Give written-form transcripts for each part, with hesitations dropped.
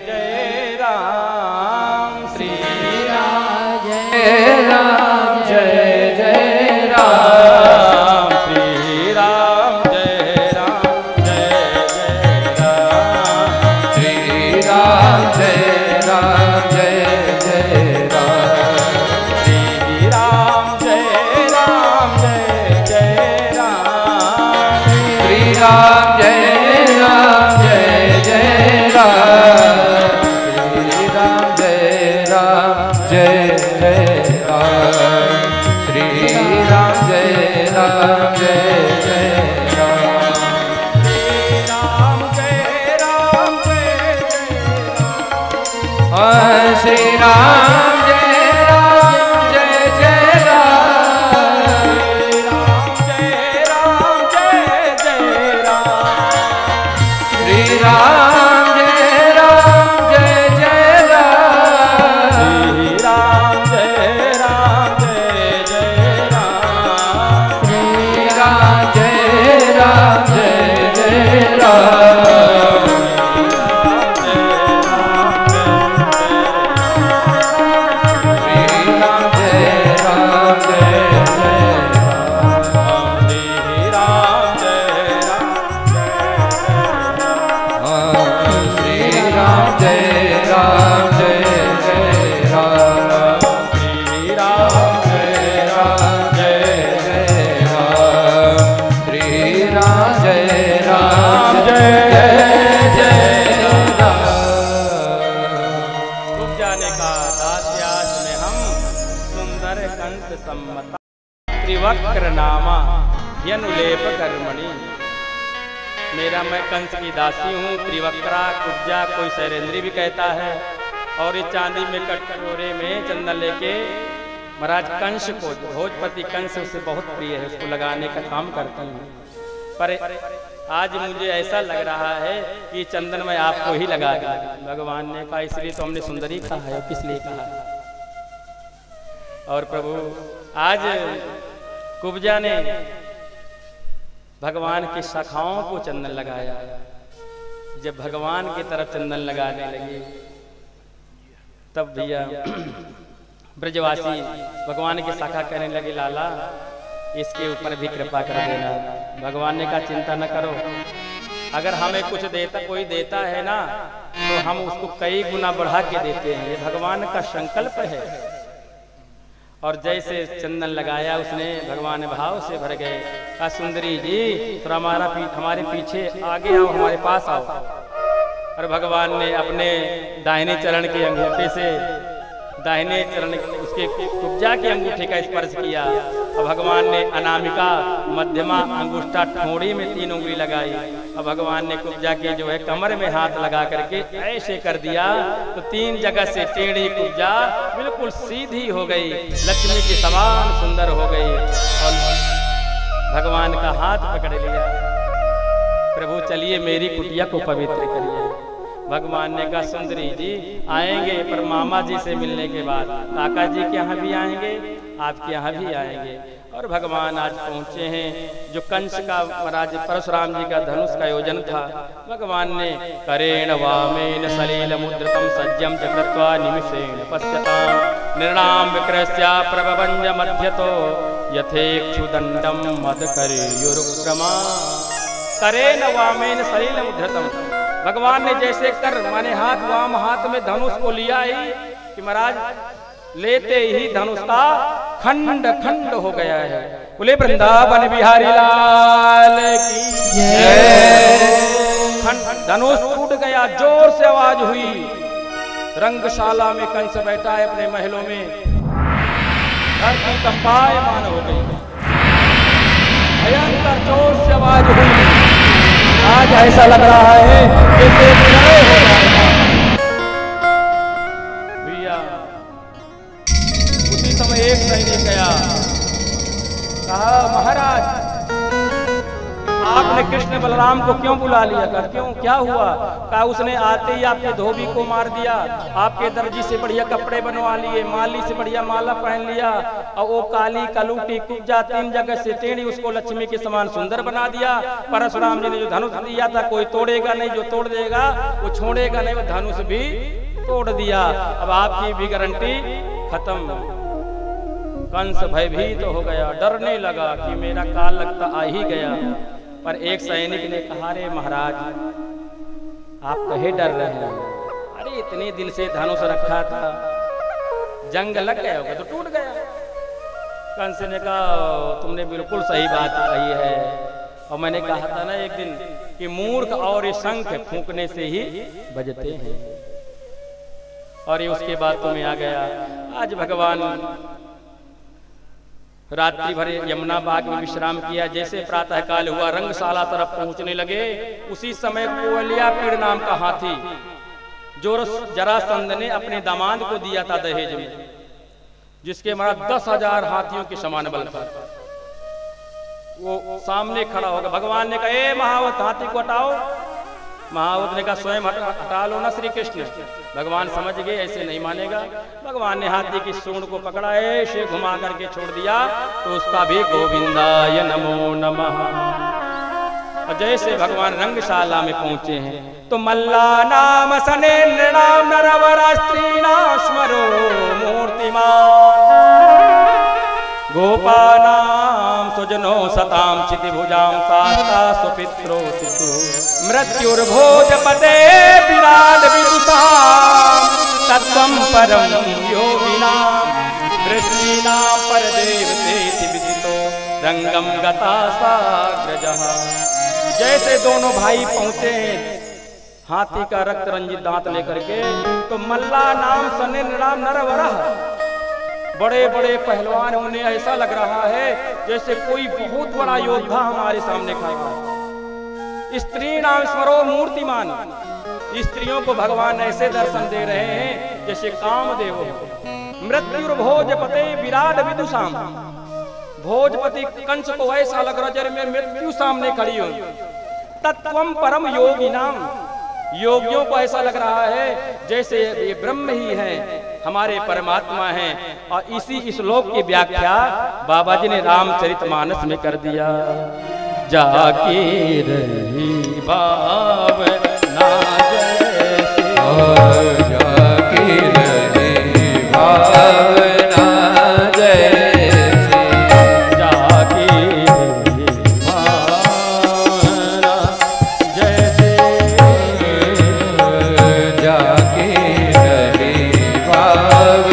जय राम श्री राम जय राम जय जय राम श्री राम जय राम जय जय राम श्री राम जय राम जय जय राम श्री राम जय राम जय जय राम श्री राम जय राम जय जय राम श्री राम जय राम जय जय राम जय राम जय जय राम श्री राम जय राम जय जय राम श्री राम जय राम जय जय राम श्री राम जय राम जय जय राम त्रिवक्रनामा यनुलेप कर्मणि। मेरा मैं कंस की दासी हूँ। त्रिवक्रा कुब्जा कोई शैलेंद्री भी कहता है। और इस चांदी में कटोरे में चंदन लेके महाराज कंस को, भोजपति कंस उससे बहुत प्रिय है, उसको लगाने का काम करती हूँ। पर आज मुझे ऐसा लग रहा है कि चंदन मैं आपको ही लगा दूं। भगवान ने कहा इसलिए तो हमने सुंदरी कहा है, किस लिए कहा है? और प्रभु आज कुब्जा ने भगवान की शाखाओं को चंदन लगाया। जब भगवान की तरफ चंदन लगाने लगे तब भैया ब्रजवासी भगवान की शाखा कहने लगे लाला इसके ऊपर भी कृपा कर देना। भगवान ने कहा चिंता न करो, अगर हमें कुछ देता कोई देता है ना तो हम उसको कई गुना बढ़ा के देते हैं। ये भगवान का संकल्प है। और जैसे चंदन लगाया उसने भगवान भाव से भर गए। कहा सुंदरी जी थोड़ा हमारे पीछे आगे आओ, हमारे पास आओ। और भगवान ने अपने दाहिने चरण के अंगूठे से दाहिने चरण उसके कुब्जा के अंगूठे का स्पर्श किया। और भगवान ने अनामिका मध्यमा अंगूठा ठोड़ी में 3 उंगली लगाई। और भगवान ने कुब्जा के जो है कमर में हाथ लगा करके ऐसे कर दिया तो 3 जगह से टेढ़ी कुब्जा बिल्कुल सीधी हो गई, लक्ष्मी के समान सुंदर हो गई। और भगवान का हाथ पकड़ लिया। प्रभु चलिए मेरी कुटिया को पवित्र करिए। भगवान ने कहा सुंदरी जी आएंगे पर मामा जी से मिलने के बाद। काका जी के यहाँ भी आएंगे, आपके यहाँ भी आएंगे। और भगवान आज पहुँचे हैं जो कंस का महाराज परशुराम जी का धनुष का योजन था। भगवान ने करेण वामेन सलील मुद्रतम सज्जम जगृत्वा निमिषेण पश्यताम निर्णाम विक्रस्या प्रभवंज मध्यतो यथेक्षुदंडम मद करेयुरुक्रमा। करेण वामेन सलील मुद्रतम, भगवान ने जैसे कर माने हाथ वाम हाथ में धनुष को लिया ही कि महाराज लेते ही धनुष का खंड खंड हो गया है। बोले वृंदावन बिहारी लाल की जय। धनुष टूट गया, जोर से आवाज हुई। रंगशाला में कंस बैठा है अपने महलों में, धरती कंपायमान हो गई। भयंकर जोर से आवाज हुई। आज ऐसा लग रहा है जैसे प्रलय हो जाएगा। भैया उसी समय एक सैनिक गया, कहा महाराज आपने कृष्ण बलराम को क्यों बुला लिया? कहा क्यों, क्या हुआ? कहा उसने आते ही आपके धोबी को मार दिया, आपके दर्जी से बढ़िया कपड़े बनवा लिए, माली से बढ़िया माला पहन लिया, और वो काली कलूटी कुब्जा 3 जगह से टेढ़ी उसको लक्ष्मी के समान सुंदर बना दिया। परशुराम जी ने जो धनुष दिया था कोई तोड़ेगा नहीं, जो तोड़ देगा वो छोड़ेगा नहीं, वो धनुष भी तोड़ दिया। अब आपकी भी गारंटी खत्म। कंस भयभीत तो हो गया, डरने लगा कि मेरा काल लगता आ ही गया। पर एक सैनिक ने कहा, रे महाराज आप कहे डर रहे हैं? अरे इतने दिन से धनुष रखा था, जंग लग गया होगा तो टूट गया। कंस ने कहा तुमने बिल्कुल सही बात कही है, और मैंने कहा था ना एक दिन कि मूर्ख और ये शंख फूंकने से ही बजते हैं। और ये उसके बाद तुम्हें आ गया। आज भगवान रात्रि भर यमुना बाग में विश्राम किया। जैसे प्रातः काल हुआ रंगशाला तरफ पहुंचने लगे, उसी समय कुवलियापीड़ नाम का हाथी जो जरासंध ने अपने दामाद को दिया था दहेज में, जिसके मारा 10,000 हाथियों के समान बल था, वो सामने खड़ा होगा। भगवान ने कहा, ए महावत हाथी को हटाओ। महावत ने कहा स्वयं हटा लो ना श्री कृष्ण। भगवान समझ गए ऐसे नहीं मानेगा। भगवान ने हाथी की सूंड को पकड़ा, ऐसे घुमा करके छोड़ दिया, तो उसका भी गोविंदाय नमो नमः। और जैसे भगवान रंगशाला में पहुंचे हैं तो मल्ला नाम सने नृणाम नरवरा स्त्रीणाम स्मरो मूर्तिमान गोपानाम सुजनो सताम क्षितिभुजाम शास्ता सुपित्रो सितु मृत्युर्भोजपते विराट विदुषाम तत्वं परम योगिनाम वृष्णीनाम परदेवतेति विदितो रंगम गता साग्रजः। जैसे दोनों भाई पहुंचे हाथी का रक्त रंजित दांत लेकर के, तो मल्ला नाम सने नृणाम नरवरः, बड़े बड़े पहलवान, उन्हें ऐसा लग रहा है जैसे कोई बहुत बड़ा योद्धा हमारे सामने खड़ा है। स्त्री नाम स्मरो मूर्तिमान, स्त्रियों को भगवान ऐसे दर्शन दे रहे हैं जैसे कामदेव हो। मृत्युर्भोजपते विराट विदुषाम, भोजपति कंस को ऐसा लग रहा जैसे मैं मृत्यु सामने खड़ी हूं। तत्वम परम योगी नाम, योगियों को ऐसा लग रहा है जैसे ये ब्रह्म ही है, हमारे परमात्मा हैं। और इसी श्लोक की व्याख्या बाबा जी ने रामचरितमानस में कर दिया। जाके रही भावना जैसी, जाके रही भावना जैसी, जाके रही भावना जैसे, जाके रही भावना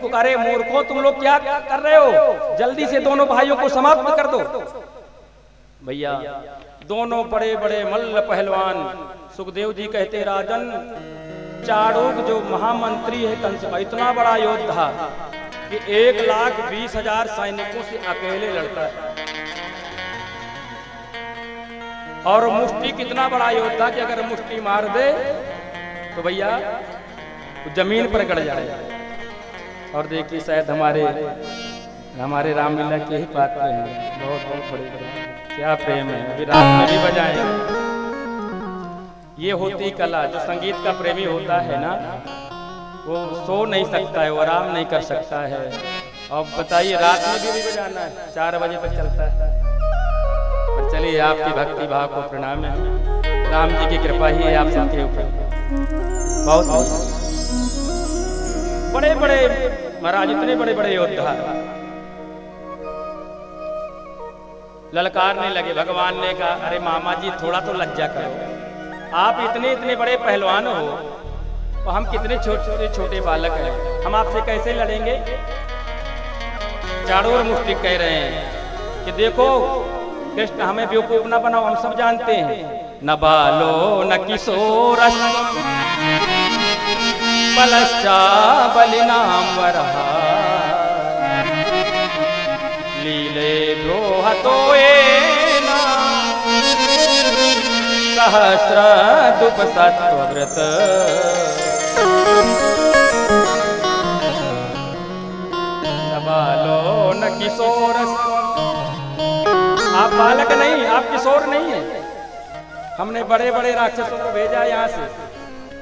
पुकारे, मूर्खों तुम लोग क्या कर रहे हो, जल्दी से दोनों भाइयों को समाप्त कर दो। भैया दोनों बड़े बड़े मल्ल पहलवान, सुखदेव जी कहते राजन, चाणूक जो महामंत्री है कंस का, इतना बड़ा योद्धा कि 1,20,000 सैनिकों से अकेले लड़ता है, और मुष्टि कितना बड़ा योद्धा कि अगर मुष्टि मार दे तो भैया जमीन पर गड़ जाए। और देखिए शायद हमारे रामलीला के ही पात्र हैं, बहुत बहुत बड़े क्या प्रेम है। अभी रात में भी बजाएंगे। ये होती कला, जो संगीत का प्रेमी होता है ना, वो सो नहीं सकता है, वो आराम नहीं कर सकता है। अब बताइए रात में भी बजाना है, 4 बजे तक चलता है। पर चलिए आपकी भक्ति भाव को प्रणाम है, राम जी की कृपा ही है आप सबके ऊपर। बहुत बड़े बड़े महाराज, इतने बड़े बड़े योद्धा ललकारने लगे। भगवान ने कहा, अरे मामा जी थोड़ा तो लज्जा करो, आप इतने इतने बड़े पहलवान हो और हम कितने छोटे छोटे बालक हैं, हम आपसे कैसे लड़ेंगे। चारों ओर मुश्तिक कह रहे हैं कि देखो कृष्ण हमें बेवकूफ न बनाओ, हम सब जानते हैं। न बालो न किशोर बलश्चा बलिनाम वरहा लीले द्रोहतोए सहस्र दुप सत्वव्रत न बालो न किशोर। आप बालक नहीं, आप किशोर नहीं है। हमने बड़े बड़े राक्षसों को भेजा यहाँ से,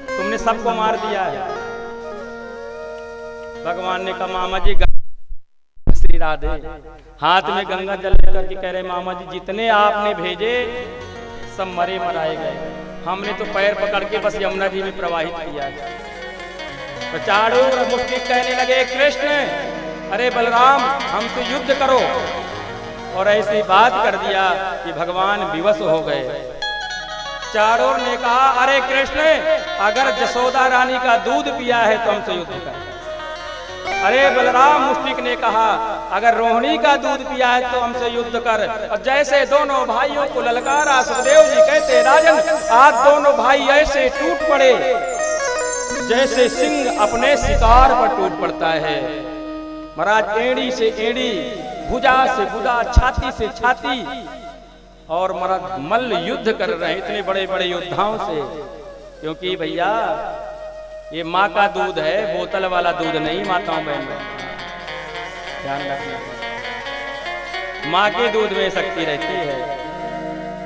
तुमने सबको मार दिया है। भगवान ने कहा, मामा जी श्री राधे हाथ में गंगा जल लेकर के कह रहे, मामा जी जितने आपने भेजे सब मरे मराए गए, हमने तो पैर पकड़ के बस यमुना जी में प्रवाहित किया है। तो चारों मुश्किल कहने लगे, कृष्ण अरे बलराम हमसे युद्ध करो। और ऐसी बात कर दिया कि भगवान विवश हो गए। चारों ने कहा, अरे कृष्ण अगर जसोदा रानी का दूध पिया है तो हमसे युद्ध कर। अरे बलराम मुश्तिक ने कहा, अगर रोहिणी का दूध पिया है तो हमसे युद्ध कर। और जैसे दोनों भाइयों को ललकारा, सुखदेव जी कहते, राजन आज दोनों भाई ऐसे टूट पड़े जैसे सिंह अपने शिकार पर टूट पड़ता है। महाराज एड़ी से एड़ी, भुजा से भुजा, छाती से छाती, और महाराज मल्ल युद्ध कर रहे हैं इतने बड़े बड़े योद्धाओं से। क्योंकि भैया ये माँ का दूध है, बोतल वाला दूध नहीं माताओं बहनों, ध्यान रखना। माँ के दूध में शक्ति रहती है।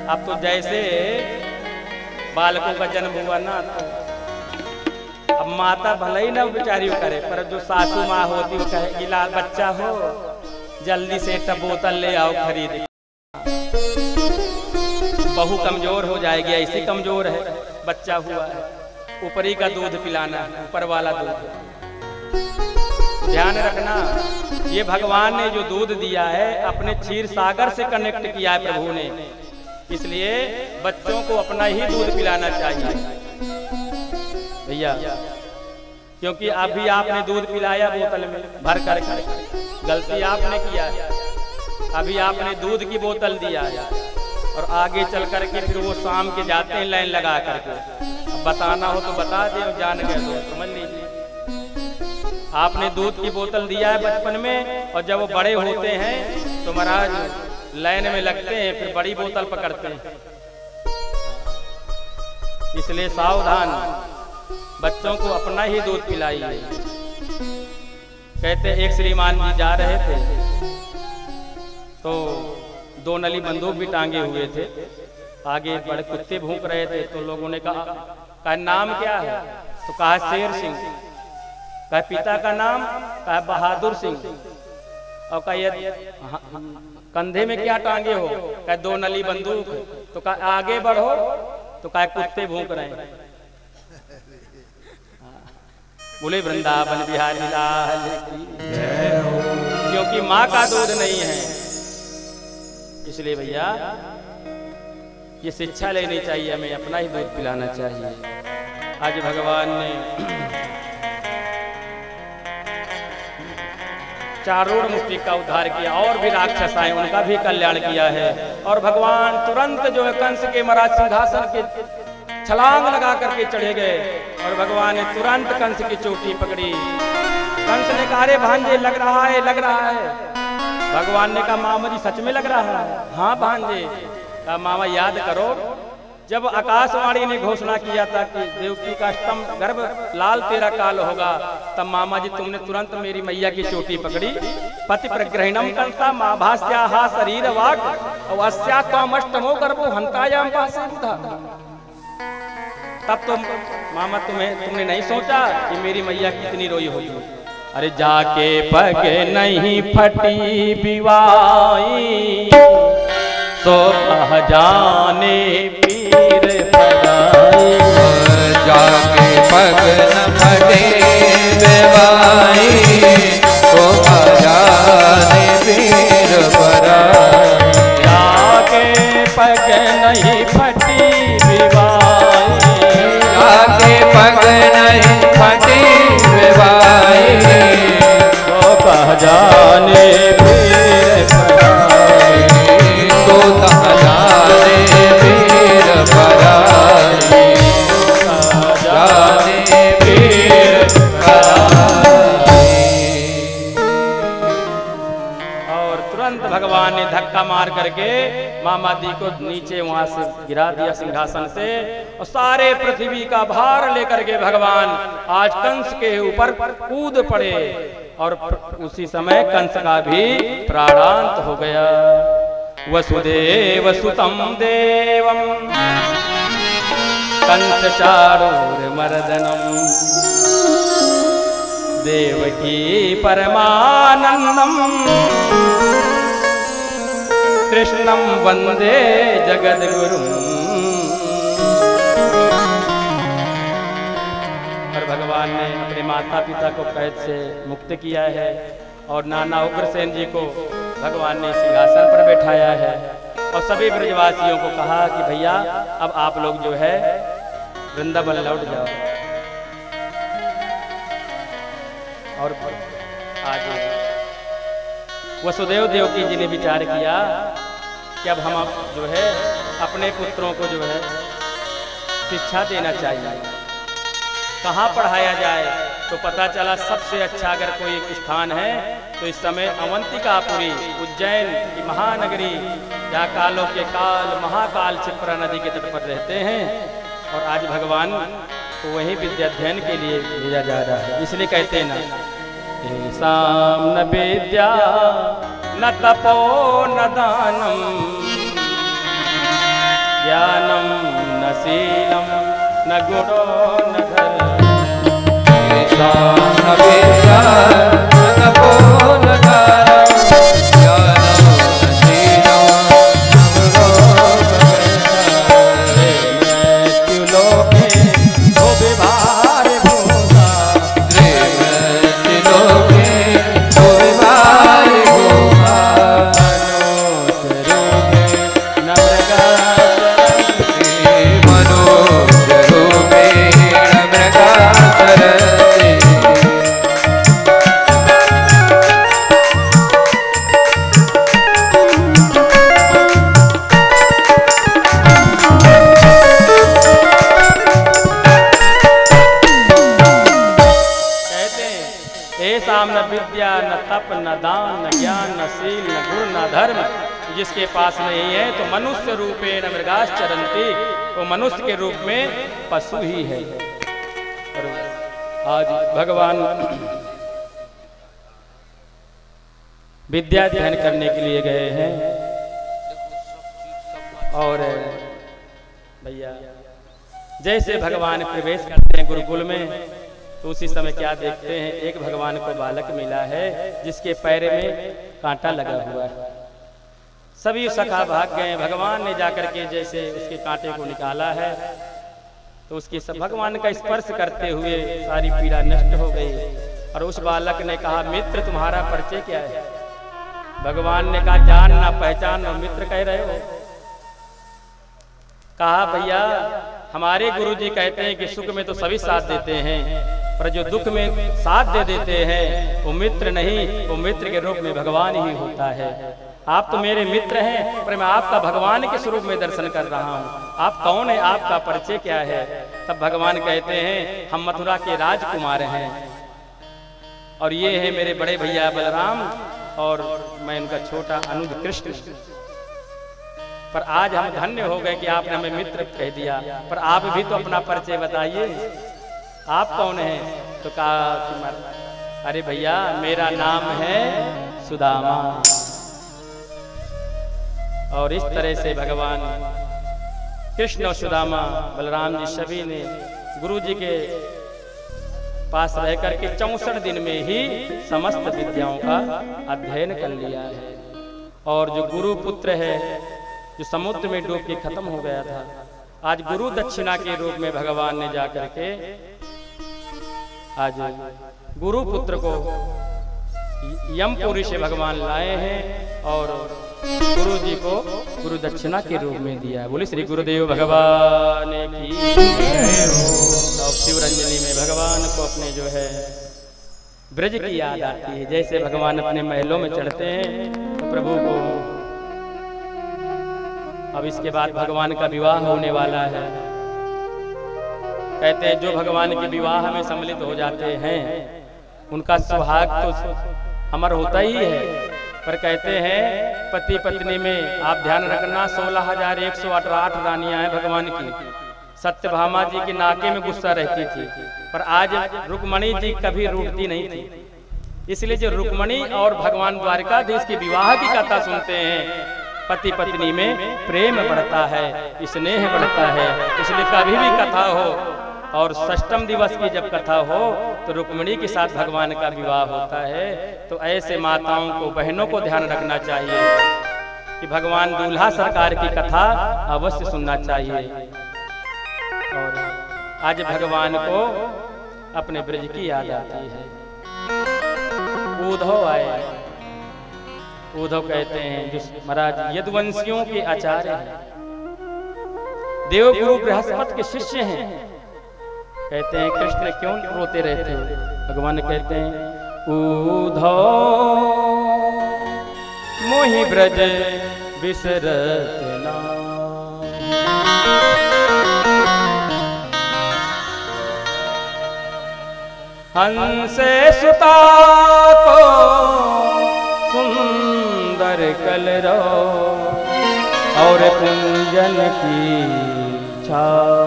अब तो जैसे बालकों का जन्म हुआ ना, तो अब माता भले ही ना बेचारी करे, पर जो सासू माँ होती वो कहेगी, लाल बच्चा हो जल्दी से एक बोतल ले आओ खरीद। बहू कमजोर हो जाएगी, ऐसी कमजोर है, बच्चा हुआ है, ऊपरी का दूध पिलाना, ऊपर वाला दूध। ध्यान रखना, ये भगवान ने जो दूध दिया है अपने क्षीर सागर से कनेक्ट किया है प्रभु ने, इसलिए बच्चों को अपना ही दूध पिलाना चाहिए भैया। क्योंकि अभी आपने दूध पिलाया बोतल में भर कर, गलती आपने किया है। अभी आपने दूध की बोतल दिया है और आगे चल करके फिर वो शाम के जाते हैं लाइन लगा करके। अब बताना हो तो बता दे, और जान गए तो समझ लीजिए। आपने दूध की बोतल दिया है बचपन में, और जब वो बड़े होते हैं तो महाराज लाइन में लगते हैं, फिर बड़ी बोतल पकड़ते हैं। इसलिए सावधान, बच्चों को अपना ही दूध पिलाइए। कहते एक श्रीमान जी जा रहे थे तो 2 नली बंदूक भी टांगे हुए थे, आगे बड़े कुत्ते भूख रहे थे। तो लोगों ने कहा नाम क्या है? तो कहा शेर सिंह। कहा पिता का नाम? कहा बहादुर सिंह। और कहा कंधे में क्या टांगे हो? कहा 2 नली बंदूक। तो कहा आगे बढ़ो। तो कहा कुत्ते भूख रहे हैं। बोले वृंदावन बिहारी लाल की जय हो। क्योंकि माँ का दूध नहीं है, इसलिए भैया ये शिक्षा लेनी चाहिए, हमें अपना ही दूध पिलाना चाहिए। आज भगवान ने चारूढ़ मुष्टिक का उद्धार किया, और भी राक्षस आए उनका भी कल्याण किया है। और भगवान तुरंत जो है कंस के महाराज सिंहासन के छलांग लगा करके चढ़े गए, और भगवान ने तुरंत कंस की चोटी पकड़ी। कंस ने कहा अरे भांजे लग रहा है, लग रहा है। भगवान ने कहा मामा जी सच में लग रहा है? हाँ भांजे। कहा मामा याद करो जब आकाशवाणी ने घोषणा किया था कि देवकी का स्तंभ गर्भ लाल तेरा काल होगा, तब मामा जी तुमने तुरंत मेरी मैया की चोटी पकड़ी। पति प्रग्रहणम कंसा माँ भास्याहा शरीर वाक अवस्या त्वमष्टमो गर्भो हंतायाम पासे बुधा। तब तो मामा तुमने नहीं सोचा कि मेरी मैया कितनी रोई होगी। अरे जाके पग नहीं फटी बिवाई तो कह जाने पीर पराई। जाके पग न फटे बिवाई तो कह जाने पीर पराई। जाके पग नहीं फटी बिवाई, जाके पग नहीं फटी बिवाई तो कह जाने पीर पराई। तो कह जाने पीर पराई, जाने पीर पराई। और तुरंत भगवान ने धक्का मार करके मामा दी को नीचे वहां से गिरा दिया सिंहासन से, और सारे पृथ्वी का भार लेकर के भगवान आज कंस के ऊपर कूद पड़े। और उसी समय कंस का भी प्राणांत हो गया। वसुदेव सुतम देवम कंस चारूर्मर्दनम देवकी परमानंदम कृष्णम वंदे जगद्गुरुम। और भगवान ने अपने माता पिता को कैद से मुक्त किया है, और नाना उग्रसेन जी को भगवान ने सिंहासन पर बैठाया है, और सभी ब्रजवासियों को कहा कि भैया अब आप लोग जो है वृंदावन लौट जाओ। और आज वसुदेव देवकी जी ने विचार किया कि अब हम जो है अपने पुत्रों को जो है शिक्षा देना चाहिए, कहाँ पढ़ाया जाए। तो पता चला सबसे अच्छा अगर कोई एक स्थान है तो इस समय अवंतिकापुरी उज्जैन की महानगरी, जहाँ कालों के काल महाकाल क्षिप्रा नदी के तट पर रहते हैं, और आज भगवान को वहीं विद्याध्ययन के लिए भेजा जा रहा है। इसलिए कहते हैं ना, तेषां न विद्या न तपो न दानम ज्ञानम न शीलम न गुणो न धर्म। न विद्या न तपो न दानम ज्ञानम न शीलम न गुणो न लोके भो विभार भूता लोके भो विभार भूता न मृगा मनोज रूपेण मृगा चरति। न विद्या न तप न दान न ज्ञान न शील न गुण न धर्म, जिसके पास नहीं है तो मनुष्य रूपेण मृगाश्चरन्ति, वो मनुष्य के रूप में पशु ही है। और आज भगवान विद्या अध्ययन करने के लिए गए हैं। और भैया जैसे भगवान प्रवेश करते हैं गुरुकुल में, तो उसी समय क्या देखते हैं, एक भगवान को बालक मिला है जिसके पैर में कांटा लगा हुआ है। सभी सखा भाग गए। भगवान ने जाकर के जैसे उसके कांटे को निकाला है तो उसके सब भगवान का स्पर्श करते हुए सारी पीड़ा नष्ट हो गई। और उस बालक ने कहा, मित्र तुम्हारा परिचय क्या है? भगवान ने कहा, जान ना पहचान और मित्र कह रहे हो। कहा, भैया हमारे गुरुजी कहते हैं कि सुख में तो सभी साथ देते हैं, पर जो दुख में साथ दे देते हैं वो मित्र नहीं, वो मित्र के रूप में भगवान ही होता है। आप तो मेरे मित्र हैं, पर मैं आपका भगवान के स्वरूप में दर्शन कर रहा हूँ। आप कौन है, आपका परिचय क्या है? तब भगवान कहते हैं, हम मथुरा के राजकुमार हैं और ये है मेरे बड़े भैया बलराम और मैं उनका छोटा अनुज कृष्ण। पर आज हम धन्य हो गए कि आपने हमें मित्र कह दिया। पर आप भी तो अपना परिचय बताइए, आप कौन हैं? तो कहा कि अरे भैया मेरा नाम है सुदामा। और इस तरह से भगवान कृष्ण और सुदामा, बलराम जी सभी ने गुरु जी के पास रह करके 64 दिन में ही समस्त विद्याओं का अध्ययन कर लिया है। और जो गुरु पुत्र है जो समुद्र में डूब के खत्म हो गया था, आज गुरु दक्षिणा के रूप में भगवान ने जाकर के आज गुरु पुत्र को यमपुरी से भगवान लाए हैं और गुरु जी को गुरु दक्षिणा के रूप में दिया। बोले श्री गुरुदेव भगवान की। और शिवरंजनी में भगवान को अपने जो है ब्रज की याद आती है। जैसे भगवान अपने महलों में चढ़ते हैं तो प्रभु को, अब इसके बाद भगवान का विवाह होने वाला है। कहते हैं जो भगवान के विवाह में सम्मिलित हो जाते हैं उनका सुहाग तो अमर होता ही है। पर कहते हैं पति पत्नी में आप ध्यान रखना 16,108 रानियां हैं भगवान की। सत्यभामा जी के नाके में गुस्सा रहती थी, पर आज रुक्मणी जी कभी रूठती नहीं थी। इसलिए जो रुक्मणी और भगवान द्वारिकाधीश के विवाह की कथा सुनते हैं, पति पत्नी में प्रेम बढ़ता है, स्नेह बढ़ता है। इसलिए कभी भी कथा हो और षष्ठम दिवस की जब कथा हो तो रुक्मिणी के साथ भगवान का विवाह होता है। तो ऐसे माताओं को, बहनों को ध्यान रखना चाहिए कि भगवान दूल्हा सरकार की कथा अवश्य सुनना चाहिए। और आज भगवान को अपने ब्रज की याद आती है। उद्धव आए। उद्धव कहते हैं जो महाराज यदुवंशियों के आचार्य हैं, देवगुरु बृहस्पति के शिष्य हैं। कहते हैं कृष्ण क्यों रोते रहते हो? भगवान कहते हैं उद्धव मोहि ब्रज बिसरत ना। हंसे सुता को सुंदर कलरव और कुंजन की छाव।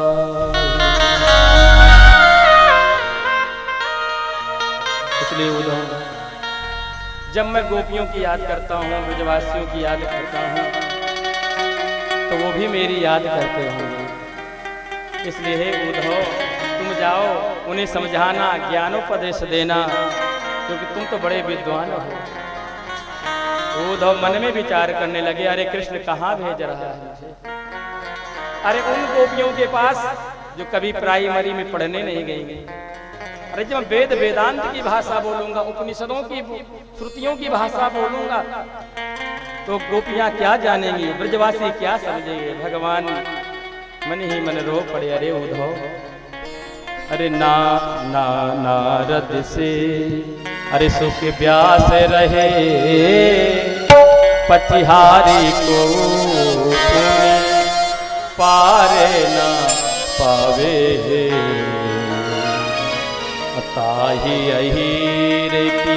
इसलिए उद्धव, जब मैं गोपियों की याद करता हूँ, ब्रजवासियों की याद करता हूँ, तो वो भी मेरी याद करते होंगे। इसलिए हे उद्धव, तुम जाओ उन्हें समझाना, ज्ञानोपदेश देना, क्योंकि तुम तो बड़े विद्वान हो। उद्धव मन में विचार करने लगे, अरे कृष्ण कहाँ भेज रहा है मुझे? अरे उन गोपियों के पास जो कभी प्राइमरी में पढ़ने नहीं गई। अरे जब वेद वेदांत की भाषा बोलूंगा, उपनिषदों की श्रुतियों की भाषा बोलूंगा, तो गोपियां क्या जानेंगी, ब्रजवासी क्या समझेंगे? भगवान मन ही मन रो पड़े, अरे उद्धव, अरे नारद से अरे सुख व्यास रहे, पचिहारी को पारे न पावे, ताही अहीर की,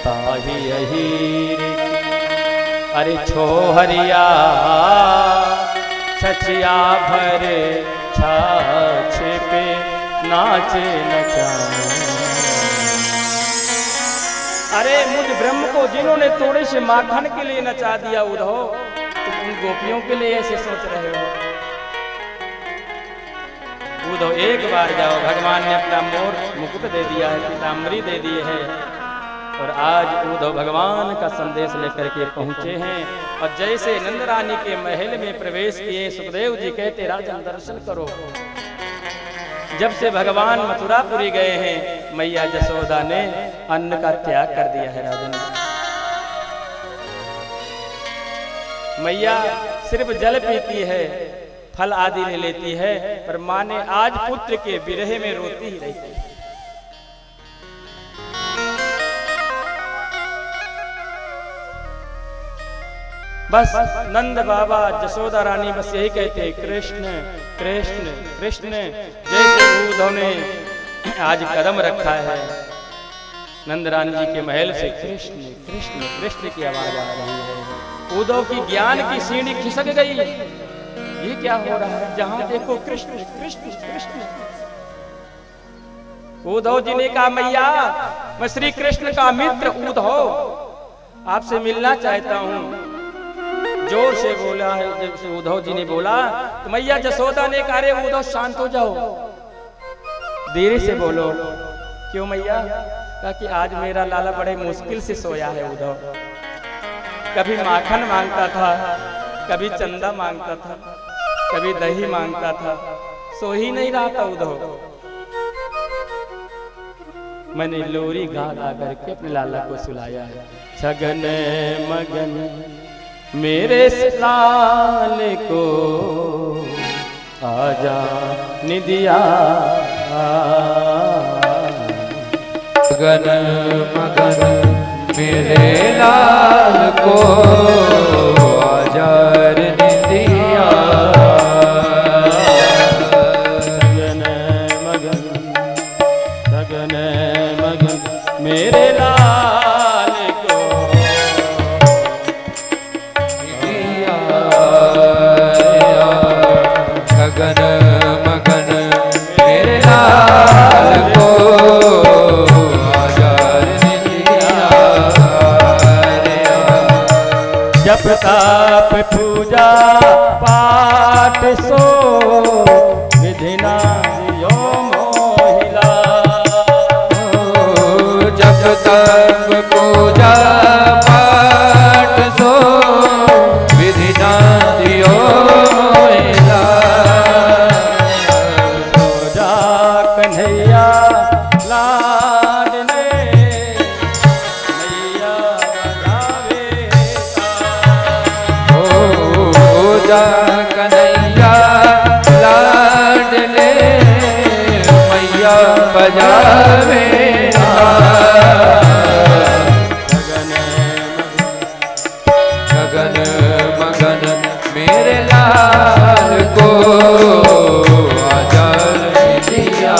ताही अहीर की। अरे छोहरिया छछिया भरे छाछे पे नाचे नचा। अरे मुझ ब्रह्म को जिन्होंने थोड़े से माखन के लिए नचा दिया उद्धव, तुम उन गोपियों के लिए ऐसे सोच रहे हो? उद्धव एक बार जाओ, भगवान ने अपना मोर मुकुट दे दिया है, पीताम्बरी दे दी है, और आज उद्धव भगवान का संदेश लेकर के पहुंचे हैं। और जैसे नंद रानी के महल में प्रवेश किए, सुखदेव जी कहते राजन दर्शन करो। जब से भगवान मथुरापुरी गए हैं, मैया जसोदा ने अन्न का त्याग कर दिया है। राजन, मैया सिर्फ जल पीती है, फल आदि नहीं लेती है, पर माँ ने आज पुत्र के विरह में रोती ही रहती है। बस नंद बाबा जसोदा रानी बस यही कहते कृष्ण कृष्ण कृष्ण। जैसे उद्धव ने आज कदम रखा है नंद रानी जी के महल से, कृष्ण कृष्ण कृष्ण की आवाज आ रही है। उद्धव की ज्ञान की सीढ़ी खिसक गई। ये क्या हो रहा है? जहां देखो कृष्ण कृष्ण कृष्ण। उद्धव जी ने कहा, मैया मैं श्री कृष्ण का मित्र उद्धव आपसे मिलना चाहता हूं। जोर से बोला है। जब उद्धव जी ने बोला तो मैया जसोदा ने कहा, अरे उद्धव शांत हो जाओ, धीरे से बोलो। क्यों मैया? कहा कि आज मेरा लाला बड़े मुश्किल से सोया है उद्धव। कभी माखन मांगता था, कभी चंदा मांगता था, कभी दही मांगता था, सो ही नहीं रहा था उद्धव। मैंने लोरी गा गा करके अपने लाला को सुलाया है। छगन मगन मेरे लाल को आजा निदिया, छगन मगन मेरे लाल को आजा निदिया। छगन मगन मेरे लाल को निदिया। छगन मगन मेरे लाल को आजा निदिया। जप ताप पूजा पाठ सो विधिना दियो मोहिला। जप तप पूजा पाठ सो विधि ना दियो मोहिला। जा कन्हैया लाडले मैया बजावे ओ जा कन्हैया लाडले मैया बजावे। छगन मगन मेरे लाल को आजा निदिया।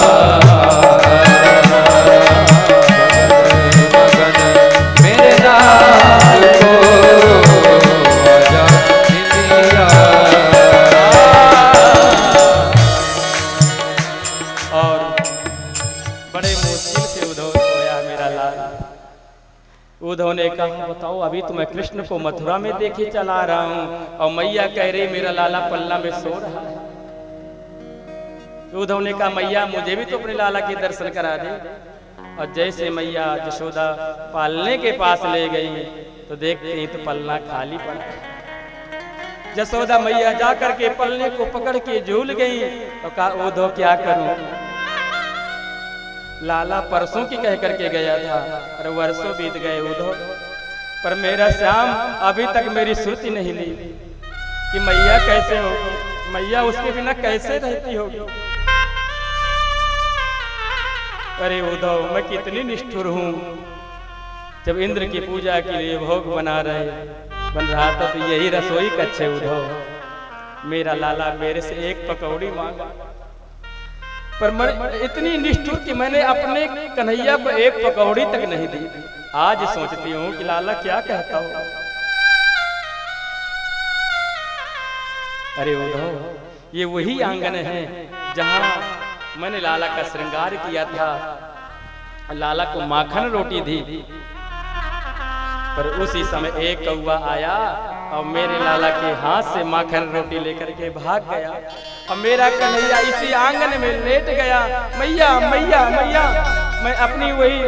छगन मगन मेरे लाल को आजा निदिया। और बड़े मुश्किल से उद्धव सोया मेरा लाल। उद्धव ने कहा, बताओ अभी तो मैं कृष्ण को मथुरा में देखे चला रहा हूं और मैया कह रही मेरा लाला पल्ला में सो रहा है। उद्धव ने कहा, मैया मुझे भी तो अपने लाला के दर्शन करा दे। और जैसे मैया जशोदा पालने के पास ले गई तो देखते ही तो पलना खाली पड़ा। जशोदा मैया जाकर के पलने को पकड़ के झूल गई तो कहा, उद्धव क्या करूं? लाला परसों की कह करके गया था और वर्षों बीत गए उद्धव, पर मेरा श्याम अभी तक मेरी श्रुति नहीं ली कि मैया कैसे होगी, मैया उसके बिना कैसे रहती होगी। अरे उद्धव मैं कितनी निष्ठुर हूँ। जब इंद्र की पूजा के लिए भोग बन रहा था तो यही रसोई कच्चे उद्धव मेरा लाला मेरे से एक पकौड़ी मांगा, पर मैं इतनी निष्ठुर कि मैंने अपने कन्हैया को एक पकौड़ी तक नहीं दी। आज सोचती हूँ कि लाला क्या कहता हो। अरे उद्धव ये वही आंगन है जहाँ मैंने लाला का श्रृंगार किया था, लाला को माखन रोटी दी, पर उसी समय एक कौवा आया और मेरे लाला के हाथ से माखन रोटी लेकर के भाग गया और मेरा कन्हैया इसी आंगन में लेट गया। मैया मैया मैया मैं अपनी वही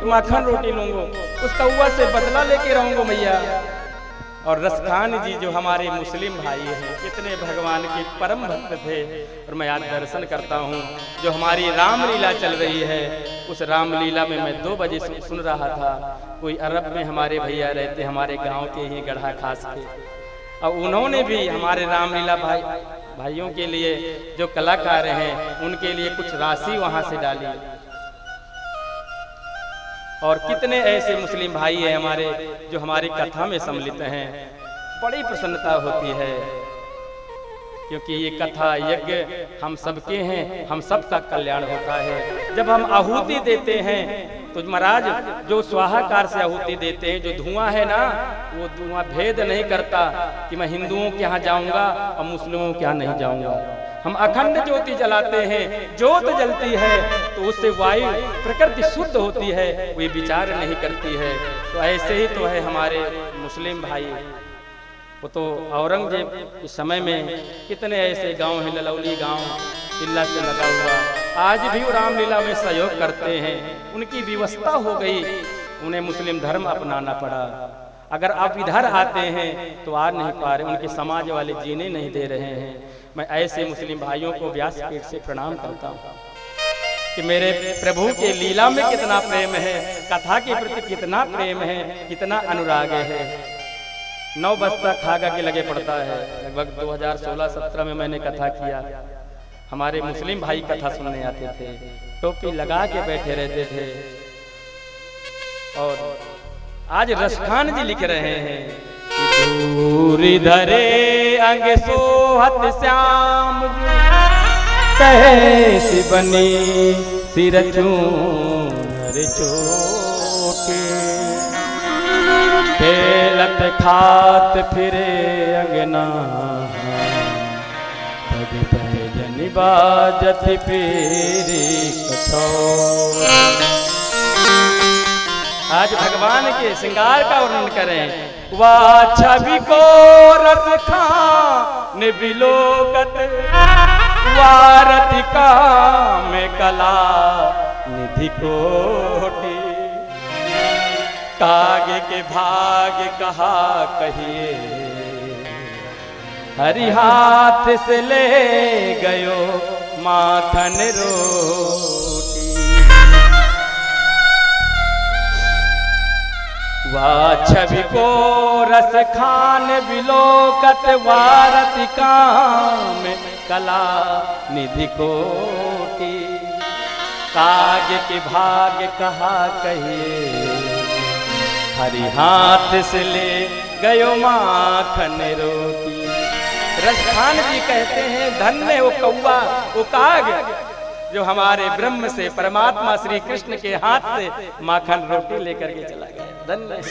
माखन रोटी लूंगा, उस कौवा से बदला लेके रहूंगा मैया। और रसखान जी जो हमारे मुस्लिम भाई हैं कितने भगवान के परम भक्त थे, और मैं आज दर्शन करता हूँ जो हमारी रामलीला चल रही है। उस रामलीला में मैं 2 बजे सुन रहा था, कोई अरब में हमारे भैया रहते हमारे गांव के ही गढ़ा खास के, और उन्होंने भी हमारे रामलीला भाइयों के लिए जो कलाकार हैं उनके लिए कुछ राशि वहां से डाली। और कितने ऐसे मुस्लिम भाई हैं हमारे जो हमारी कथा में सम्मिलित हैं। बड़ी प्रसन्नता होती है क्योंकि ये कथा यज्ञ हम सबके हैं, हम सबका कल्याण होता है। जब हम आहुति देते हैं तो महाराज जो स्वाहाकार से आहुति देते हैं, जो धुआं है ना, वो धुआं भेद नहीं करता कि मैं हिंदुओं के यहाँ जाऊंगा और मुस्लिमों के यहाँ नहीं जाऊंगा। हम अखंड ज्योति जलाते हैं, ज्योत जलती है तो उससे वायु प्रकृति शुद्ध होती है, वो विचार नहीं करती है। तो ऐसे ही तो है हमारे मुस्लिम भाई। वो तो औरंगजेब के समय में कितने ऐसे गांव हैं, ललौली गांव किला से लगा हुआ, आज भी वो रामलीला में सहयोग करते हैं। उनकी व्यवस्था हो गई, उन्हें मुस्लिम धर्म अपनाना पड़ा। अगर आप इधर आते हैं तो आ नहीं पा रहे, उनके समाज वाले जीने नहीं दे रहे हैं। मैं ऐसे मुस्लिम भाइयों को व्यासपीठ से प्रणाम करता हूँ कि मेरे प्रभु के लीला में कितना प्रेम है, कथा के प्रति कितना प्रेम है, कितना अनुराग है। 9 बस्ता खागा के लगे पड़ता है। लगभग 2016-17 में मैंने कथा किया। हमारे मुस्लिम भाई कथा सुनने आते थे, टोपी लगा के बैठे रहते थे। और आज रसखान जी लिख रहे हैं कि दूरी धरे अंग सोहत श्याम कैसी बनी सिर चूनर चोटे, खेलत खात फिरे अंगना पग पैजन बाजत फेरी कठोर। आज भगवान के श्रृंगार का वर्णन करें। वाह छवि को रस खान बिलोकत, वारतिका में कला निधि कोटि, कागे के भाग कहा कहिए, हरि हाथ से ले गयो माखन रोटी। वाह छवि को रस खान बिलोकत, वारतिका में कला निधि कोटि, कागे के भाग कहा कहिए, हरि हाथ से ले गयो माखन रोटी। रसखान जी कहते हैं धन्य वो कौवा वो काग जो हमारे ब्रह्म से परमात्मा श्री कृष्ण के हाथ से माखन रोटी लेकर के चला गया। धन्य है।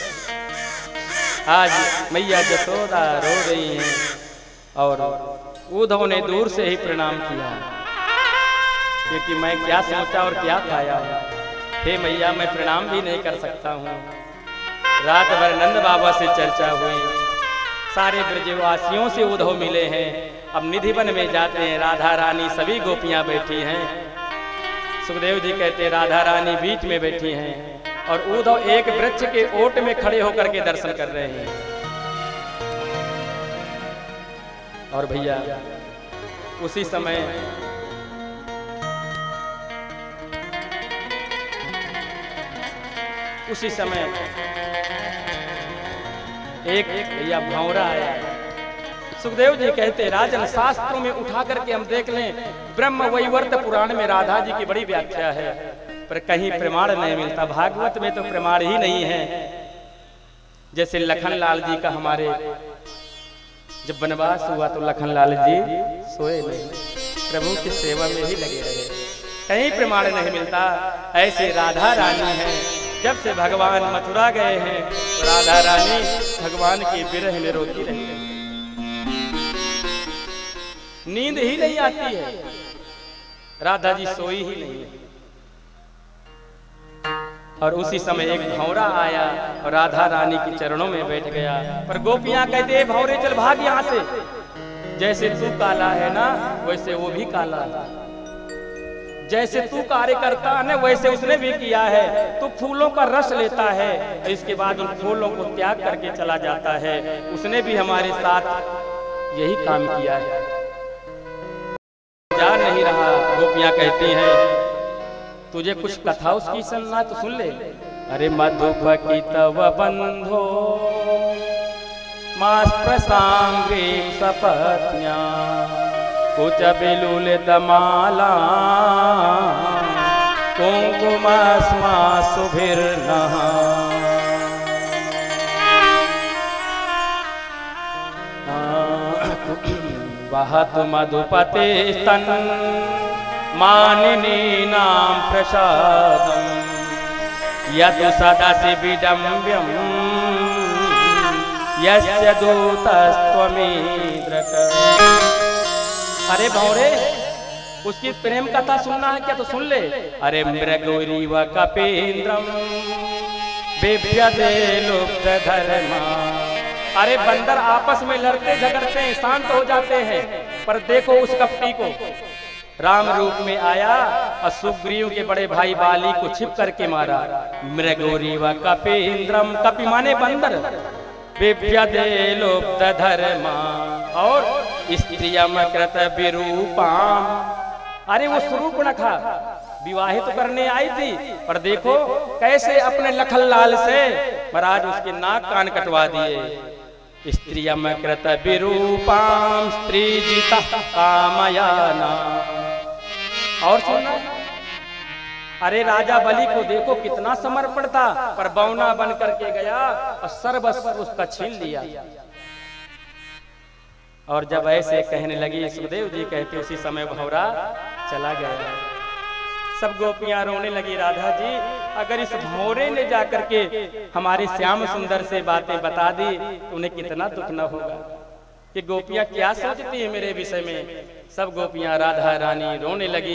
आज मैया यशोदा रो रही हैं और उद्धव ने दूर से ही प्रणाम किया, क्योंकि मैं क्या सोचा और क्या खाया। हे मैया, मैं प्रणाम भी नहीं कर सकता हूँ। रात भर नंद बाबा से चर्चा हुई, सारे ब्रजवासियों से उद्धव मिले हैं। अब निधिवन में जाते हैं, राधा रानी सभी गोपियां बैठी हैं। सुखदेव जी कहते हैं राधा रानी बीच में बैठी हैं और उद्धव एक वृक्ष के ओट में खड़े होकर के दर्शन कर रहे हैं। और भैया उसी समय एक भैया भंवरा आया। सुखदेव जी कहते राजन शास्त्रों में उठा करके हम देख लें, ब्रह्म वैवर्त पुराण में राधा जी की बड़ी व्याख्या है, पर कहीं प्रमाण नहीं मिलता। भागवत में तो प्रमाण ही नहीं है। जैसे लखनलाल जी का, हमारे जब वनवास हुआ तो लखनलाल जी सोए नहीं, प्रभु की सेवा में ही लगे रहे, कहीं प्रमाण नहीं मिलता। ऐसे राधा रानी है, जब से भगवान मथुरा गए हैं तो राधा रानी भगवान की विरह में रोती रहती है, नींद ही नहीं आती है, राधा जी सोई ही नहीं है। और उसी समय एक भंवरा आया और राधा रानी के चरणों में बैठ गया। पर गोपियां कहते भंवरे चल भाग यहाँ से, जैसे तू काला है ना वैसे वो भी काला है, जैसे तू कार्य करता है वैसे उसने भी किया है। तू फूलों का रस लेता है, इसके बाद उन फूलों को त्याग करके चला जाता है, उसने भी हमारे साथ यही काम किया है। जा नहीं रहा। गोपियां कहती हैं तुझे कुछ कथा उसकी सुनना तो सुन ले। अरे मधुपकी तव बंधो मास प्रसांगी सपत्न्या कुच बिलुलित माला कुंकुमस्मा सुभिर्नः वहत मधुपते स्तन मानिनी नाम प्रसादम यदु सदा से विडम्ब्यम यस्य दूतस्त्वमीद्रक। अरे भौरे, उसकी प्रेम कथा सुनना है क्या तो सुन ले। अरे मृगौरीव कपीन्द्रम बिभ्यते लुप्त धर्मा। अरे बंदर आपस में लड़ते झगड़ते हैं, शांत हो जाते हैं, पर देखो उस कपटी को राम रूप में आया और सुग्रीव के बड़े भाई बाली को छिप करके मारा। मृगौरीव कपीन्द्रम, कपि माने बंदर, बिभ्यते लुप्त धर्मा। और स्त्रियम कृत विरूपाम, अरे वो सुरूपनखा विवाहित तो करने आई थी, पर देखो कैसे अपने लखन लाल से महाराज उसके नाक कान कटवा दिए। स्त्रियम कृत विरूपाम स्त्री जीता कामयाना। और सुनना, अरे राजा बलि को देखो कितना समर्पण था, पर बौना बन करके गया और सर्वस्व उसका छीन लिया। और जब ऐसे कहने लगी सुखदेव जी कहते उसी समय भौरा चला गया। सब गोपियां रोने लगी, राधा जी अगर इस भौरे ने जाकर के हमारे श्याम सुंदर से बातें बता दी तो उन्हें कितना दुख न होगा कि गोपियां क्या सोचती है मेरे विषय में। सब गोपियां राधा रानी रोने लगी,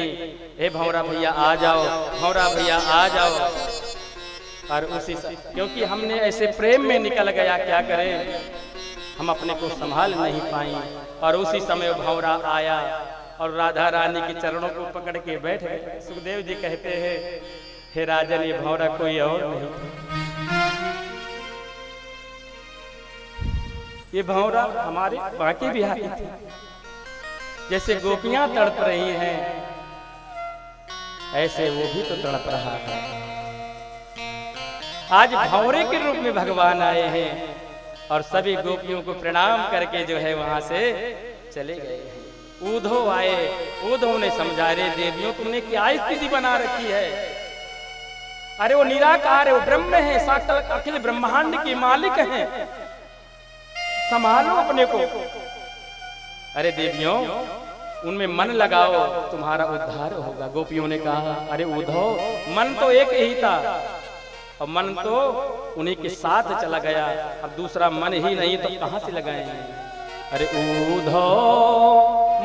हे भौरा भैया आ जाओ, भौरा भैया आ जाओ। और उसी क्योंकि हमने ऐसे प्रेम में निकल गया, क्या करें, हम अपने को संभाल नहीं पाई। और उसी समय भौरा आया और राधा रानी के चरणों को पकड़ के बैठ गए। सुखदेव जी कहते हैं, हे राजन ये भौरा कोई और नहीं था, ये भौरा हमारे बांके बिहारी थे। जैसे गोपियां तड़प रही हैं ऐसे वो भी तो तड़प रहा है। आज भौरे के रूप में भगवान आए हैं और सभी गोपियों को प्रणाम करके जो है वहां से चले गए। उद्धव आए, उद्धव ने समझा, रे देवियों तुमने क्या स्थिति बना रखी है। अरे वो निराकार है, वो ब्रह्म है, साक्षात अखिल ब्रह्मांड के मालिक हैं, संभालो अपने को। अरे देवियों उनमें मन लगाओ तुम्हारा उद्धार होगा। गोपियों ने कहा, अरे उद्धव मन तो एक ही था और मन तो उन्हीं के साथ चला गया, अब दूसरा मन ही नहीं तो कहां से लगाएंगे। अरे उद्धव